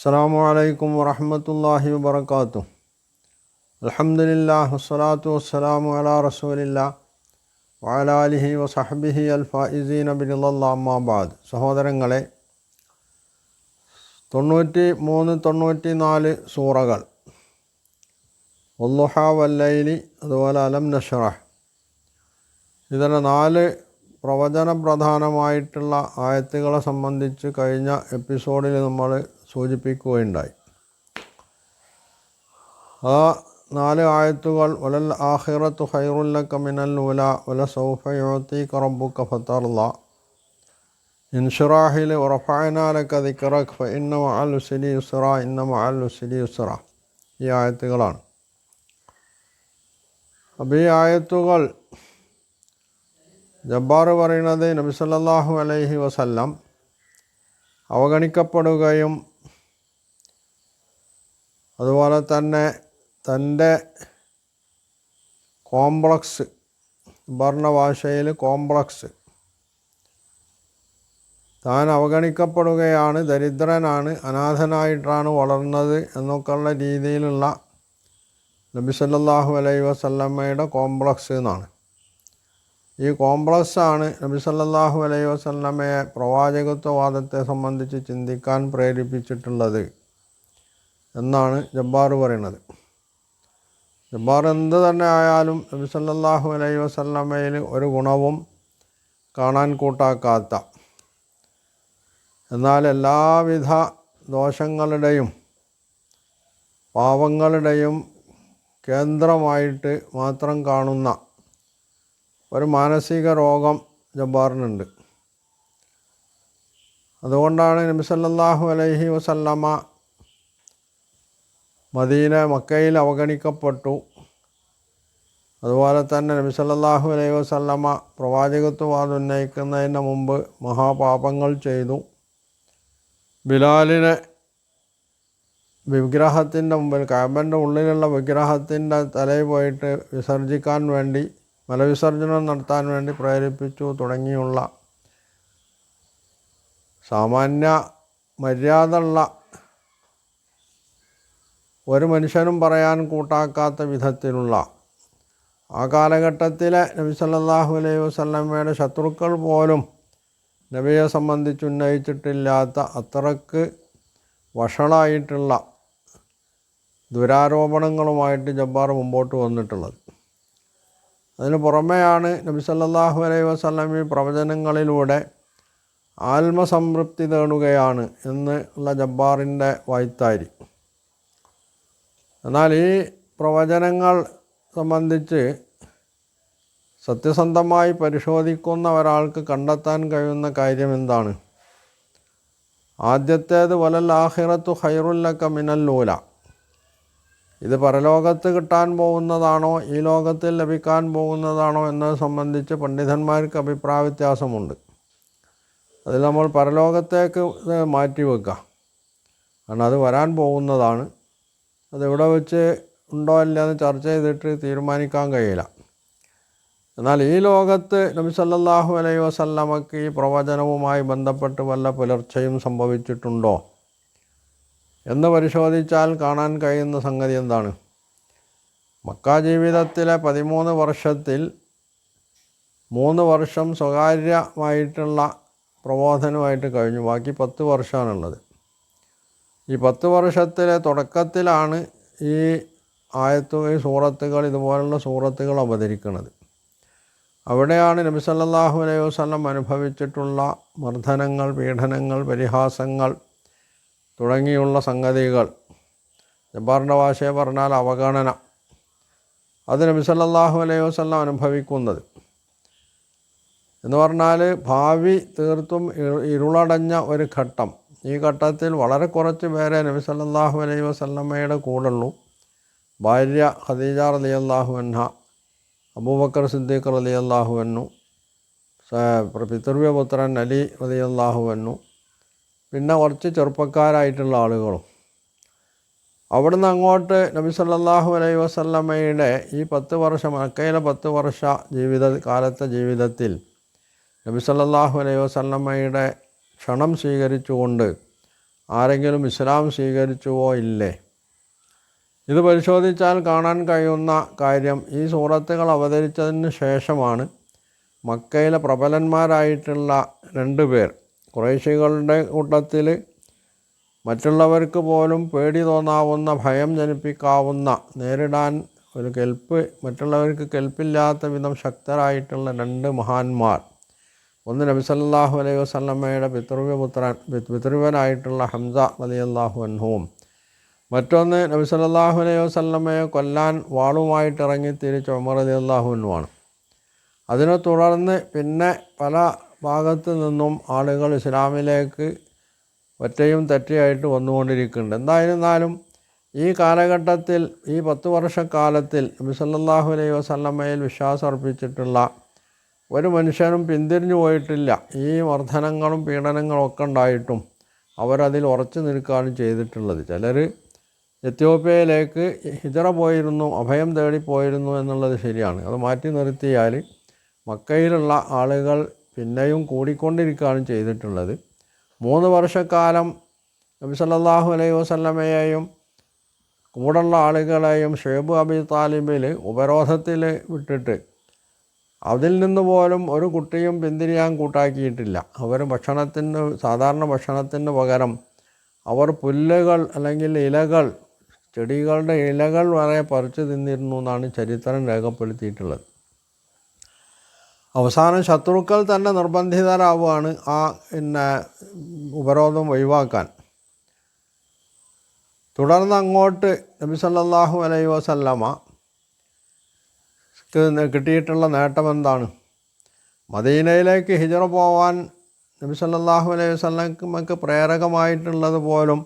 അസ്സലാമു അലൈക്കും വറഹ്മത്തുള്ളാഹി വബറകാതുഹു. അൽഹംദുലില്ലാഹി വസ്സലാത്തു വസ്സലാമു അലാ റസൂലില്ലാഹി വഅലാ ആലിഹി വസഹ്ബിഹി അൽ ഫായിസീന ബിറിളല്ലാഹി അമ്മാ ബഅദ്. സഹോദരങ്ങളെ, 93-94 സൂറകൾ, വദ്ദുഹ വല്ലൈലി, അതുപോലെ അലം നശ്റഹ്, ഇതിലെ 4 പ്രവചന പ്രധാനമായിട്ടുള്ള ആയത്തുകളെ സംബന്ധിച്ച് കഴിഞ്ഞ എപ്പിസോഡിൽ നമ്മൾ സൂചിപ്പിക്കുകയുണ്ടായി. ആ 4 ആയത്തുകൾ വലൽ ആഖിറത്തു ഖൈറുൽ ലക മിനൽ ഊലാ വലസൗഫ യുഅ്തീക റബ്ബുക ഫതർളാ ഇൻശിറാഹിൽ വറഫഅനാ ലക ദിക്റക ഫഇന്ന മഅൽ ഉസ്രി യുസ്റാ ഇന്ന മഅൽ ഉസ്രി യുസ്റാ. ഈ ആയത്തുകളാണ്. അപ്പോൾ ഈ ആയത്തുകൾ ജബ്ബാർ പറയുന്നത് നബി സല്ലല്ലാഹു അലൈഹി വസല്ലം അവഗണിക്കപ്പെടുകയും അതുപോലെ തന്നെ തൻ്റെ കോംപ്ലക്സ്, ഭരണഭാഷയിൽ കോംപ്ലക്സ്, താൻ അവഗണിക്കപ്പെടുകയാണ്, ദരിദ്രനാണ്, അനാഥനായിട്ടാണ് വളർന്നത് എന്നൊക്കെയുള്ള രീതിയിലുള്ള നബി സല്ലല്ലാഹു അലൈഹി വസല്ലമയുടെ കോംപ്ലക്സ് എന്നാണ്. ഈ കോംപ്ലക്സാണ് നബി സല്ലല്ലാഹു അലൈഹി വസല്ലമയെ പ്രവാചകത്വവാദത്തെ സംബന്ധിച്ച് ചിന്തിക്കാൻ പ്രേരിപ്പിച്ചിട്ടുള്ളത് എന്നാണ് ജബ്ബാർ പറയുന്നത്. ജബ്ബാർ എന്ത് തന്നെ ആയാലും നബി സല്ലല്ലാഹു അലൈഹി വസല്ലമയിൽ ഒരു ഗുണവും കാണാൻ കൂട്ടാക്കാത്ത, എന്നാൽ എല്ലാവിധ ദോഷങ്ങളുടെയും പാവങ്ങളുടെയും കേന്ദ്രമായിട്ട് മാത്രം കാണുന്ന ഒരു മാനസിക രോഗം ജബ്ബാറിനുണ്ട്. അതുകൊണ്ടാണ് നബി സല്ലല്ലാഹു അലൈഹി വസല്ലമ മക്കയിൽ അവഗണിക്കപ്പെട്ടു. അതുപോലെ തന്നെ നബി സല്ലല്ലാഹു അലൈഹി വസല്ലമ പ്രവാചകത്വവാദം ഉന്നയിക്കുന്നതിന് മുമ്പ് മഹാപാപങ്ങൾ ചെയ്തു. ബിലാലിനെ വിഗ്രഹത്തിൻ്റെ മുമ്പിൽ, കഅബൻ്റെ ഉള്ളിലുള്ള വിഗ്രഹത്തിൻ്റെ തലയിൽ പോയിട്ട് വിസർജിക്കാൻ വേണ്ടി, മലവിസർജനം നടത്താൻ വേണ്ടി പ്രേരിപ്പിച്ചു തുടങ്ങിയുള്ള സാമാന്യ മര്യാദയുള്ള ഒരു മനുഷ്യനും പറയാൻ കൂട്ടാക്കാത്ത വിധത്തിലുള്ള, ആ കാലഘട്ടത്തിലെ നബി സല്ലല്ലാഹു അലൈഹി വസല്ലമയുടെ ശത്രുക്കൾ പോലും നബിയെ സംബന്ധിച്ച് ഉന്നയിച്ചിട്ടില്ലാത്ത അത്രക്ക് വഷളായിട്ടുള്ള ദുരാരോപണങ്ങളുമായിട്ട് ജബ്ബാർ മുമ്പോട്ട് വന്നിട്ടുള്ളത്. അതിന് പുറമെയാണ് നബി സല്ലല്ലാഹു അലൈഹി വസല്ലം ഈ പ്രവചനങ്ങളിലൂടെ ആത്മസംതൃപ്തി തേടുകയാണ് എന്നുള്ള ജബ്ബാറിൻ്റെ വായ്ത്താരി. എന്നാൽ ഈ പ്രവചനങ്ങൾ സംബന്ധിച്ച് സത്യസന്ധമായി പരിശോധിക്കുന്ന ഒരാൾക്ക് കണ്ടെത്താൻ കഴിയുന്ന കാര്യം എന്താണ്? ആദ്യത്തേത് വലൽ ആഖിറത്തു ഖൈറുൽ ലക മിനൽ ഊലാ. ഇത് പരലോകത്ത് കിട്ടാൻ പോകുന്നതാണോ ഈ ലോകത്തിൽ ലഭിക്കാൻ പോകുന്നതാണോ എന്നത് സംബന്ധിച്ച് പണ്ഡിതന്മാർക്ക് അഭിപ്രായ വ്യത്യാസമുണ്ട്. അതിൽ നമ്മൾ പരലോകത്തേക്ക് മാറ്റിവെക്കുക, കാരണം അത് വരാൻ പോകുന്നതാണ്. അതെവിടെ വെച്ച് ഉണ്ടോ ഇല്ല എന്ന് ചർച്ച ചെയ്തിട്ട് തീരുമാനിക്കാൻ കഴിയില്ല. എന്നാൽ ഈ ലോകത്ത് നബി സല്ലല്ലാഹു അലൈഹി വസല്ലമക്ക് ഈ പ്രവചനവുമായി ബന്ധപ്പെട്ട് വല്ല പുലർച്ചയും സംഭവിച്ചിട്ടുണ്ടോ എന്ന് പരിശോധിച്ചാൽ കാണാൻ കഴിയുന്ന സംഗതി എന്താണ്? മക്ക ജീവിതത്തിലെ 13 വർഷത്തിൽ 3 വർഷം സ്വകാര്യമായിട്ടുള്ള പ്രബോധനമായിട്ട് കഴിഞ്ഞു. ബാക്കി 10 വർഷമാണുള്ളത്. ഈ 10 വർഷത്തിലെ തുടക്കത്തിലാണ് ഈ സൂറത്തുകൾ, ഇതുപോലുള്ള സൂറത്തുകൾ അവതരിക്കുന്നത്. അവിടെയാണ് നബി സല്ലല്ലാഹു അലൈഹി വസല്ലം അനുഭവിച്ചിട്ടുള്ള മർദ്ദനങ്ങൾ, പീഡനങ്ങൾ, പരിഹാസങ്ങൾ തുടങ്ങിയുള്ള സംഗതികൾ, ജബ്ബാറിൻ്റെ ഭാഷയെ പറഞ്ഞാൽ അവഗണന, അത് നബി സല്ലല്ലാഹു അലൈഹി വസല്ലം അനുഭവിക്കുന്നത് എന്ന് പറഞ്ഞാൽ ഭാവി തീർത്തും ഇരുളടഞ്ഞ ഒരു ഘട്ടം. ഈ ഘട്ടത്തിൽ വളരെ കുറച്ച് പേരെ നബി സല്ലല്ലാഹു അലൈഹി വസല്ലമയുടെ കൂടെയുള്ളൂ. ഭാര്യ ഖദീജ റളിയല്ലാഹു അൻഹ, അബൂബക്കർ സിദ്ദീഖ് റളിയല്ലാഹു അൻഹു, പിതൃവ്യപുത്രൻ അലി റളിയല്ലാഹു അൻഹു, പിന്നെ കുറച്ച് ചെറുപ്പക്കാരായിട്ടുള്ള ആളുകളും. അവിടുന്ന് അങ്ങോട്ട് നബി സല്ലല്ലാഹു അലൈഹി വസല്ലമയുടെ ഈ 10 വർഷം, മക്കയിലെ 10 വർഷ കാലത്തെ ജീവിതത്തിൽ നബി സല്ലല്ലാഹു അലൈഹി വസല്ലമയുടെ ക്ഷണം സ്വീകരിച്ചുകൊണ്ട് ആരെങ്കിലും ഇസ്ലാം സ്വീകരിച്ചുവോ ഇല്ലേ? ഇത് പരിശോധിച്ചാൽ കാണാൻ കഴിയുന്ന കാര്യം, ഈ സൂറത്തുകൾ അവതരിച്ചതിന് ശേഷമാണ് മക്കയിലെ പ്രബലന്മാരായിട്ടുള്ള 2 പേർ, ഖുറൈശികളുടെ കൂട്ടത്തിൽ മറ്റുള്ളവർക്ക് പോലും പേടി തോന്നാവുന്ന, ഭയം ജനിപ്പിക്കാവുന്ന, നേരിടാൻ ഒരു മറ്റുള്ളവർക്ക് കെൽപ്പില്ലാത്ത വിധം ശക്തരായിട്ടുള്ള 2 മഹാന്മാർ, ഒന്ന് നബി സല്ലല്ലാഹു അലൈഹി വസല്ലമയുടെ പിതൃവനായിട്ടുള്ള ഹംസ റളിയല്ലാഹു അൻഹുവും, മറ്റൊന്ന് നബി സല്ലല്ലാഹു അലൈഹി വസല്ലമയെ കൊല്ലാൻ വാളുമായിട്ട് ഇറങ്ങി തിരിച്ച ഉമർ റളിയല്ലാഹു അൻഹുവാണ്. അതിനെ തുടർന്ന് പിന്നെ പല ഭാഗത്തു നിന്നും ആളുകൾ ഇസ്ലാമിലേക്ക് ഒറ്റയും തെറ്റയായിട്ട് വന്നുകൊണ്ടിരിക്കുന്നുണ്ട്. എന്തായിരുന്നാലും ഈ കാലഘട്ടത്തിൽ, ഈ 10 വർഷക്കാലത്തിൽ നബി സല്ലല്ലാഹു അലൈഹി വസല്ലമയിൽ വിശ്വാസം അർപ്പിച്ചിട്ടുള്ള ഒരു മനുഷ്യനും പിന്തിരിഞ്ഞു പോയിട്ടില്ല. ഈ മർദ്ദനങ്ങളും പീഡനങ്ങളും ഒക്കെ ഉണ്ടായിട്ടും അവരതിൽ ഉറച്ചു നിൽക്കുകയാണ് ചെയ്തിട്ടുള്ളത്. ചിലർ എത്യോപ്യയിലേക്ക് ഹിജറ പോയിരുന്നു, അഭയം തേടിപ്പോയിരുന്നു എന്നുള്ളത് ശരിയാണ്. അത് മാറ്റി നിർത്തിയാൽ മക്കയിലുള്ള ആളുകൾ പിന്നെയും കൂടിക്കൊണ്ടിരിക്കുകയാണ് ചെയ്തിട്ടുള്ളത്. 3 വർഷക്കാലം നബി സല്ലല്ലാഹു അലൈഹി വസല്ലമയെയും കൂടുള്ള ആളുകളെയും ഷുഐബ് അബി താലിബിൽ ഉപരോധത്തിൽ വിട്ടിട്ട് അതിൽ നിന്ന് പോലും ഒരു കുട്ടിയും പിന്തിരിയാൻ കൂട്ടാക്കിയിട്ടില്ല. അവർ സാധാരണ ഭക്ഷണത്തിന് പകരം അവർ പുല്ലുകൾ അല്ലെങ്കിൽ ഇലകൾ, ചെടികളുടെ ഇലകൾ വരെ പറിച്ചു തിന്നിരുന്നു എന്നാണ് ചരിത്രം രേഖപ്പെടുത്തിയിട്ടുള്ളത്. അവസാനം ശത്രുക്കൾ തന്നെ നിർബന്ധിതരാവുകയാണ് ആ ഉപരോധം ഒഴിവാക്കാൻ. തുടർന്ന് അങ്ങോട്ട് നബി സല്ലല്ലാഹു അലൈഹി വസല്ലമ കിട്ടിയിട്ടുള്ള നേട്ടം എന്താണ്? മദീനയിലേക്ക് ഹിജറ പോവാൻ നബി സല്ലല്ലാഹു അലൈഹി വസല്ലമക്ക് പ്രേരകമായിട്ടുള്ളത് പോലും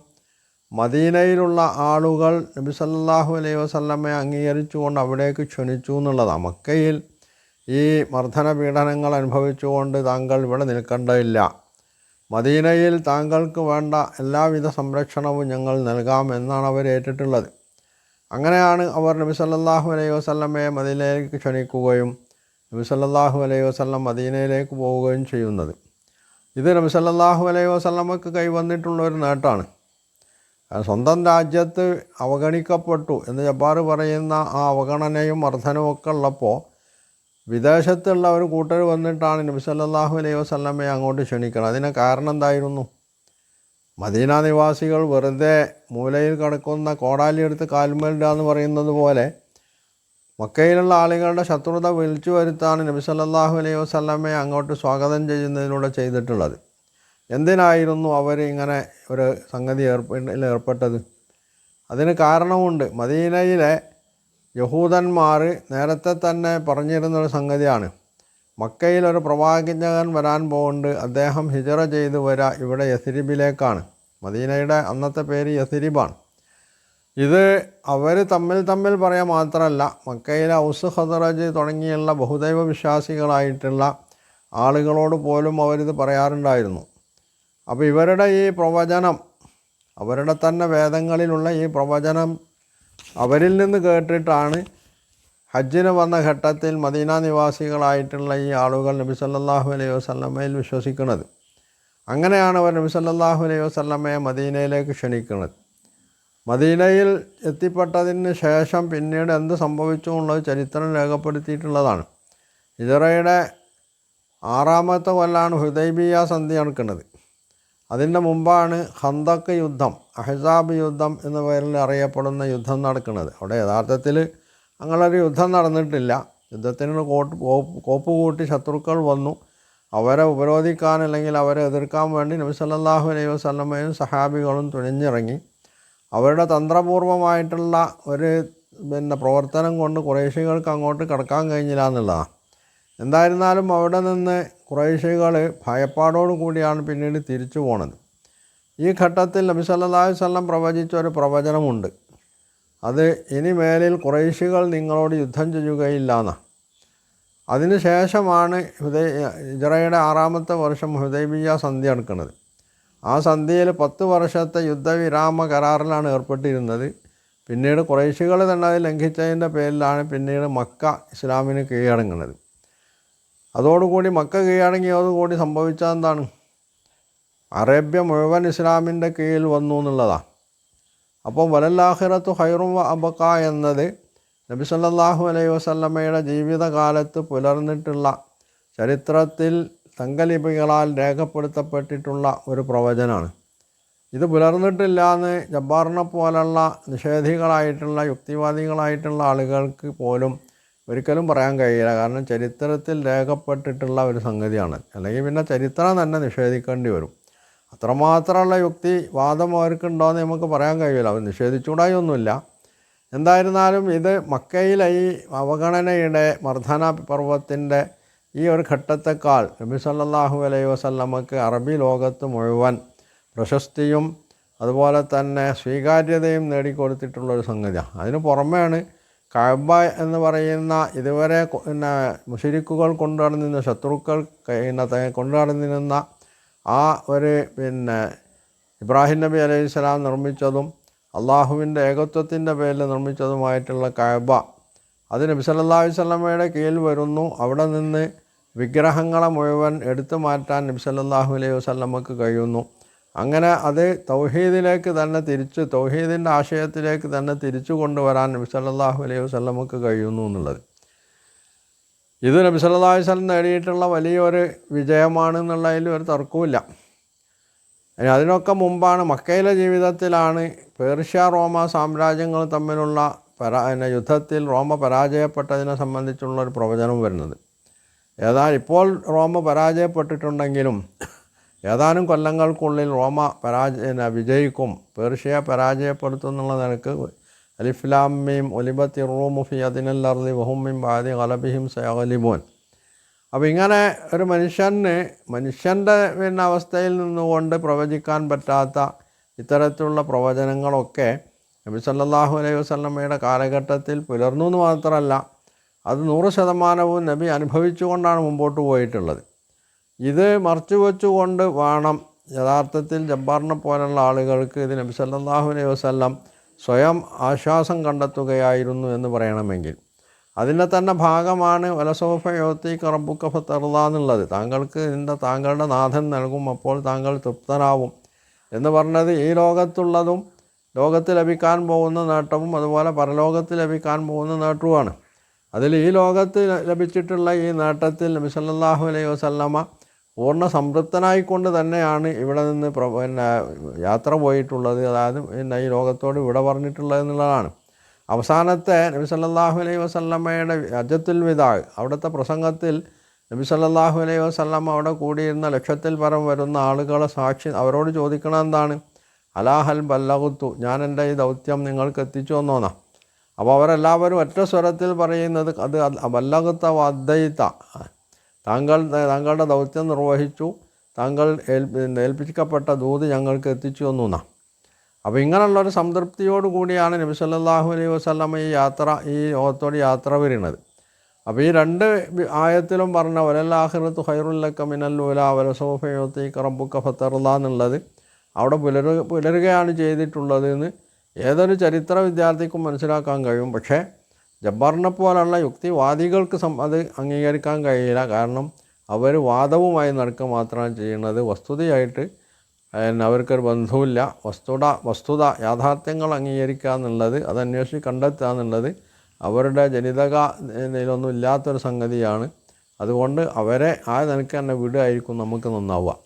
മദീനയിലുള്ള ആളുകൾ നബി സല്ലല്ലാഹു അലൈഹി വസല്ലമയെ അംഗീകരിച്ചുകൊണ്ട് അവിടേക്ക് ക്ഷണിച്ചു എന്നുള്ളതാണ്. മക്കയിൽ ഈ മർദ്ദന പീഡനങ്ങൾ അനുഭവിച്ചുകൊണ്ട് താങ്കൾ ഇവിടെ നിൽക്കേണ്ടതില്ല, മദീനയിൽ താങ്കൾക്ക് വേണ്ട എല്ലാവിധ സംരക്ഷണവും ഞങ്ങൾ നൽകാം എന്നാണ് അവർ ഏറ്റിട്ടുള്ളത്. അങ്ങനെയാണ് അവർ നബി സല്ലല്ലാഹു അലൈഹി വസല്ലമയെ മദീനയിലേക്ക് ക്ഷണിക്കുകയും നബി സല്ലല്ലാഹു അലൈഹി വസല്ലം മദീനയിലേക്ക് പോവുകയും ചെയ്യുന്നത്. ഇത് നബി സല്ലല്ലാഹു അലൈഹി വസല്ലമക്ക് കൈവന്നിട്ടുള്ളൊരു നേട്ടമാണ്. സ്വന്തം രാജ്യത്ത് അവഗണിക്കപ്പെട്ടു എന്ന് ജബ്ബാർ പറയുന്ന ആ അവഗണനയും മർദ്ദനവും ഒക്കെ ഉള്ളപ്പോൾ വിദേശത്തുള്ള ഒരു കൂട്ടർ വന്നിട്ടാണ് നബി സല്ലല്ലാഹു അലൈഹി വസല്ലമയെ അങ്ങോട്ട് ക്ഷണിക്കണം. അതിന് കാരണം എന്തായിരുന്നു? മദീന നിവാസികൾ വെറുതെ മൂലയിൽ കിടക്കുന്ന കോടാലിയെടുത്ത് കാൽമേലിടുക എന്ന് പറയുന്നത് പോലെ മക്കയിലുള്ള ആളുകളുടെ ശത്രുത വിളിച്ചു വരുത്താണ് നബി സല്ലല്ലാഹു അലൈഹി വസല്ലമയെ അങ്ങോട്ട് സ്വാഗതം ചെയ്യുന്നതിലൂടെ ചെയ്തിട്ടുള്ളത്. എന്തിനായിരുന്നു അവർ ഇങ്ങനെ ഒരു സംഗതി ഏർപ്പെട്ടത്? അതിന് കാരണമുണ്ട്. മദീനയിലെ യഹൂദന്മാർ നേരത്തെ തന്നെ പറഞ്ഞിരുന്നൊരു സംഗതിയാണ്, മക്കയിലൊരു പ്രവാചകൻ വരാൻ പോകുന്നുണ്ട്, അദ്ദേഹം ഹിജറ ചെയ്ത് ഇവിടെ യഥരിബിലേക്കാണ്. മദീനയുടെ അന്നത്തെ പേര് യഥരിബാണ്. ഇത് അവർ തമ്മിൽ പറയാൻ മാത്രമല്ല, മക്കയിലെ ഔസ് ഖദറജ് തുടങ്ങിയുള്ള ബഹുദൈവ വിശ്വാസികളായിട്ടുള്ള ആളുകളോട് പോലും അവരിത് പറയാറുണ്ടായിരുന്നു. അപ്പോൾ ഇവരുടെ ഈ പ്രവചനം, അവരുടെ തന്നെ വേദങ്ങളിലുള്ള ഈ പ്രവചനം അവരിൽ നിന്ന് കേട്ടിട്ടാണ് ഹജ്ജിന് വന്ന ഘട്ടത്തിൽ മദീന നിവാസികളായിട്ടുള്ള ഈ ആളുകൾ നബി സല്ലല്ലാഹു അലൈഹി വസല്ലമയിൽ വിശ്വസിക്കുന്നത്. അങ്ങനെയാണ് അവർ നബി സല്ലല്ലാഹു അലൈഹി വസല്ലമയെ മദീനയിലേക്ക് ക്ഷണിക്കുന്നത്. മദീനയിൽ എത്തിപ്പെട്ടതിന് ശേഷം പിന്നീട് എന്ത് സംഭവിച്ചു എന്നുള്ളത് ചരിത്രം രേഖപ്പെടുത്തിയിട്ടുള്ളതാണ്. ഹിജറയുടെ 6ാമത്തെ കൊല്ലാണ് ഹുദൈബിയ സന്ധി നടക്കുന്നത്. അതിൻ്റെ മുമ്പാണ് ഖന്തക്ക് യുദ്ധം, അഹ്സാബ് യുദ്ധം എന്ന പേരിൽ അറിയപ്പെടുന്ന യുദ്ധം നടക്കുന്നത്. അവിടെ യഥാർത്ഥത്തിൽ അങ്ങനൊരു യുദ്ധം നടന്നിട്ടില്ല. യുദ്ധത്തിന് കോപ്പ് കൂട്ടി ശത്രുക്കൾ വന്നു. അവരെ ഉപരോധിക്കാൻ അല്ലെങ്കിൽ അവരെ എതിർക്കാൻ വേണ്ടി നബി സല്ലല്ലാഹു അലൈഹി വസല്ലമയും സഹാബികളും തുനിഞ്ഞിറങ്ങി. അവരുടെ തന്ത്രപൂർവമായിട്ടുള്ള ഒരു പ്രവർത്തനം കൊണ്ട് ഖുറൈശികൾക്ക് അങ്ങോട്ട് കടക്കാൻ കഴിഞ്ഞില്ല എന്നുള്ളതാണ്. എന്തായിരുന്നാലും അവിടെ നിന്ന് ഖുറൈശികൾ ഭയപ്പാടോടു കൂടിയാണ് പിന്നീട് തിരിച്ചു പോണത്. ഈ ഘട്ടത്തിൽ നബി സല്ലല്ലാഹു അലൈഹി വസല്ലം പ്രവചിച്ച ഒരു പ്രവചനമുണ്ട്. അത് ഇനി മേലിൽ ഖുറൈശികൾ നിങ്ങളോട് യുദ്ധം ചെയ്യുകയില്ല എന്നാണ്. അതിന് ശേഷമാണ് ഹിജറയുടെ 6ാമത്തെ വർഷം ഹുദൈബിയ സന്ധി നടക്കുന്നത്. ആ സന്ധിയിൽ 10 വർഷത്തെ യുദ്ധവിരാമ കരാറിലാണ് ഏർപ്പെട്ടിരുന്നത്. പിന്നീട് ഖുറൈശികൾ തന്നെ അത് ലംഘിച്ചതിൻ്റെ പേരിലാണ് പിന്നീട് മക്ക ഇസ്ലാമിന് കീഴടങ്ങുന്നത്. അതോടുകൂടി മക്ക കീഴടങ്ങിയതോടുകൂടി സംഭവിച്ചത് എന്താണ്? അറേബ്യ മുഴുവൻ ഇസ്ലാമിൻ്റെ കീഴിൽ വന്നു എന്നുള്ളതാണ്. അപ്പോൾ വലല്ലാഹിറത്തു ഖൈറും വ അബഖ എന്നത് നബി സല്ലല്ലാഹു അലൈഹി വസല്ലമയുടെ ജീവിതകാലത്ത് പുലർന്നിട്ടുള്ള ചരിത്രത്തിൽ തങ്കലിപികളാൽ രേഖപ്പെടുത്തപ്പെട്ടിട്ടുള്ള ഒരു പ്രവചനമാണ്. ഇത് പുലർന്നിട്ടില്ല എന്ന് ജബ്ബാറിനെ പോലുള്ള നിഷേധികളായിട്ടുള്ള യുക്തിവാദികളായിട്ടുള്ള ആളുകൾക്ക് പോലും ഒരിക്കലും പറയാൻ കഴിയില്ല. കാരണം ചരിത്രത്തിൽ രേഖപ്പെട്ടിട്ടുള്ള ഒരു സംഗതിയാണ്. അല്ലെങ്കിൽ പിന്നെ ചരിത്രം തന്നെ നിഷേധിക്കേണ്ടി വരും. അത്രമാത്രമുള്ള യുക്തിവാദം അവർക്കുണ്ടോയെന്ന് നമുക്ക് പറയാൻ കഴിയില്ല. അവർ നിഷേധിച്ചുകൂടായൊന്നുമില്ല. എന്തായിരുന്നാലും ഇത് മക്കയിലെ ഈ അവഗണനയുടെ മർദ്ദന പർവ്വത്തിൻ്റെ ഈ ഒരു ഘട്ടത്തെക്കാൾ നബി സല്ലല്ലാഹു അലൈഹി വസല്ലമക്ക് അറബി ലോകത്ത് മുഴുവൻ പ്രശസ്തിയും അതുപോലെ തന്നെ സ്വീകാര്യതയും നേടിക്കൊടുത്തിട്ടുള്ളൊരു സംഗതിയാണ്. അതിന് പുറമെയാണ് കഅബ എന്ന് പറയുന്ന ഇതുവരെ പിന്നെ മുശ്രിക്കുകൾ കൊണ്ടു നടന്നിരുന്ന ശത്രുക്കൾ കൊണ്ടു നടന്നിരുന്ന ആ ഒരു ഇബ്രാഹിം നബി അലൈഹി സ്വലാം നിർമ്മിച്ചതും അള്ളാഹുവിൻ്റെ ഏകത്വത്തിൻ്റെ പേരിൽ നിർമ്മിച്ചതുമായിട്ടുള്ള കഅബ അത് നബി സല്ലല്ലാഹു അലൈഹി വസല്ലമയുടെ കീഴിൽ വരുന്നു. അവിടെ നിന്ന് വിഗ്രഹങ്ങളെ മുഴുവൻ എടുത്തു മാറ്റാൻ നബി സല്ലല്ലാഹു അലൈഹി വസല്ലമക്ക് കഴിയുന്നു. അങ്ങനെ അത് തൗഹീദിലേക്ക് തന്നെ തൗഹീദിൻ്റെ ആശയത്തിലേക്ക് തന്നെ തിരിച്ചു കൊണ്ടുവരാൻ നബി സല്ലല്ലാഹു അലൈഹി വസല്ലമക്ക് കഴിയുന്നു എന്നുള്ളത്. ഇത് നബി സല്ലല്ലാഹു അലൈഹി വസല്ലം നേടിയിട്ടുള്ള വലിയൊരു വിജയമാണെന്നുള്ളതിൽ ഒരു തർക്കവുമില്ല. അതിനൊക്കെ മുമ്പാണ് മക്കയിലെ ജീവിതത്തിലാണ് പേർഷ്യ റോമ സാമ്രാജ്യങ്ങൾ തമ്മിലുള്ള യുദ്ധത്തിൽ റോമ പരാജയപ്പെട്ടതിനെ സംബന്ധിച്ചുള്ള ഒരു പ്രവചനം വരുന്നത്. ഇപ്പോൾ റോമ പരാജയപ്പെട്ടിട്ടുണ്ടെങ്കിലും ഏതാനും കൊല്ലങ്ങൾക്കുള്ളിൽ റോമ വിജയിക്കും, പേർഷ്യയെ പരാജയപ്പെടുത്തും എന്നുള്ള നിലക്ക് അലിഫ് ലാം മീം ഒലിബത്തി റൂമു ഫി അദിനൽ അർളി വഹും മിൻ ബഅദി ഗലബിഹിം സയഗ്ലിബൂൻ. അപ്പോൾ ഇങ്ങനെ ഒരു മനുഷ്യൻ്റെ അവസ്ഥയിൽ നിന്നുകൊണ്ട് പ്രവചിക്കാൻ പറ്റാത്ത ഇത്തരത്തിലുള്ള പ്രവചനങ്ങളൊക്കെ നബി സല്ലല്ലാഹു അലൈഹി വസല്ലമയുടെ കാലഘട്ടത്തിൽ പുലർന്നു എന്ന് മാത്രമല്ല, അത് 100% നബി അനുഭവിച്ചുകൊണ്ടാണ് മുമ്പോട്ട് പോയിട്ടുള്ളത്. ഇത് മറച്ചു വെച്ചുകൊണ്ട് വേണം യഥാർത്ഥത്തിൽ ജബ്ബാറിനെ പോലുള്ള ആളുകൾക്ക് ഇത് നബി സല്ലല്ലാഹു അലൈഹി വസല്ലം സ്വയം ആശ്വാസം കണ്ടെത്തുകയായിരുന്നു എന്ന് പറയണമെങ്കിൽ. അതിൻ്റെ തന്നെ ഭാഗമാണ് വലസൗഫ യുഅ്തീക റബ്ബുക ഫതർളാ എന്നുള്ളത്. താങ്കളുടെ നാഥൻ നൽകും, അപ്പോൾ താങ്കൾ തൃപ്തനാവും എന്ന് പറഞ്ഞത് ഈ ലോകത്തുള്ളതും ലോകത്ത് ലഭിക്കാൻ പോകുന്ന നേട്ടവും അതുപോലെ പരലോകത്ത് ലഭിക്കാൻ പോകുന്ന നേട്ടവുമാണ്. അതിൽ ഈ ലോകത്ത് ലഭിച്ചിട്ടുള്ള ഈ നേട്ടത്തിൽ നബി സല്ലല്ലാഹു അലൈഹി വസല്ലമ പൂർണ്ണ സംതൃപ്തനായിക്കൊണ്ട് തന്നെയാണ് ഇവിടെ നിന്ന് യാത്ര പോയിട്ടുള്ളത്. അതായത് ഈ ലോകത്തോട് വിട പറഞ്ഞിട്ടുള്ളത് എന്നുള്ളതാണ്. അവസാനത്തെ നബി സല്ലല്ലാഹു അലൈഹി വസല്ലമയുടെ ഹജ്ജത്തുൽ വിദാ അവിടുത്തെ പ്രസംഗത്തിൽ നബി സല്ലല്ലാഹു അലൈഹി വസല്ലമ അവിടെ കൂടിയിരുന്ന ലക്ഷത്തിൽ പരം വരുന്ന ആളുകളെ സാക്ഷി അവരോട് ചോദിക്കണം എന്താണ്, അലാഹൽ ബല്ലഗത്തു, ഞാൻ എൻ്റെ ഈ ദൗത്യം നിങ്ങൾക്ക് എത്തിച്ചു എന്നോന്നാ. അപ്പോൾ അവരെല്ലാവരും ഒറ്റ സ്വരത്തിൽ പറയുന്നത് അത് ബല്ലഗത്ത വദ്ദൈത, താങ്കളുടെ ദൗത്യം നിർവഹിച്ചു, താങ്കൾ ഏൽപ്പിക്കപ്പെട്ട ദൂത് ഞങ്ങൾക്ക് എത്തിച്ചു എന്നാ. അപ്പോൾ ഇങ്ങനെയുള്ളൊരു സംതൃപ്തിയോടുകൂടിയാണ് നബി സല്ലല്ലാഹു അലൈഹി വസല്ലമ ഈ ലോകത്തോട് യാത്ര വരുന്നത്. അപ്പോൾ ഈ രണ്ട് ആയത്തിലും പറഞ്ഞ വലല്ലാഹിറത്തു ഖൈറുൽ ലക മിനൽ ഊലാ വലസൗഫ യുഅ്തീക റബ്ബുക ഫതർളാ എന്നുള്ളത് അവിടെ പുലരുകയാണ് ചെയ്തിട്ടുള്ളത് എന്ന് ഏതൊരു ചരിത്ര വിദ്യാർത്ഥിക്കും മനസ്സിലാക്കാൻ കഴിയും. പക്ഷേ ജബ്ബാറിനെ പോലുള്ള യുക്തിവാദികൾക്ക് അത് അംഗീകരിക്കാൻ കഴിയില്ല. കാരണം അവർ വാദവുമായി നടക്കുക മാത്രമാണ് ചെയ്യുന്നത്. വസ്തുതയായിട്ട് അവർക്കൊരു ബന്ധവുമില്ല. വസ്തുത യാഥാർത്ഥ്യങ്ങൾ അംഗീകരിക്കുക എന്നുള്ളത്, അത് അന്വേഷിച്ച് കണ്ടെത്തുക എന്നുള്ളത് അവരുടെ ജനിതകയിലൊന്നും ഇല്ലാത്തൊരു സംഗതിയാണ്. അതുകൊണ്ട് അവരെ ആ നിലയ്ക്ക് തന്നെ വിടുകയായിരിക്കും നമുക്ക് നന്നാവുക.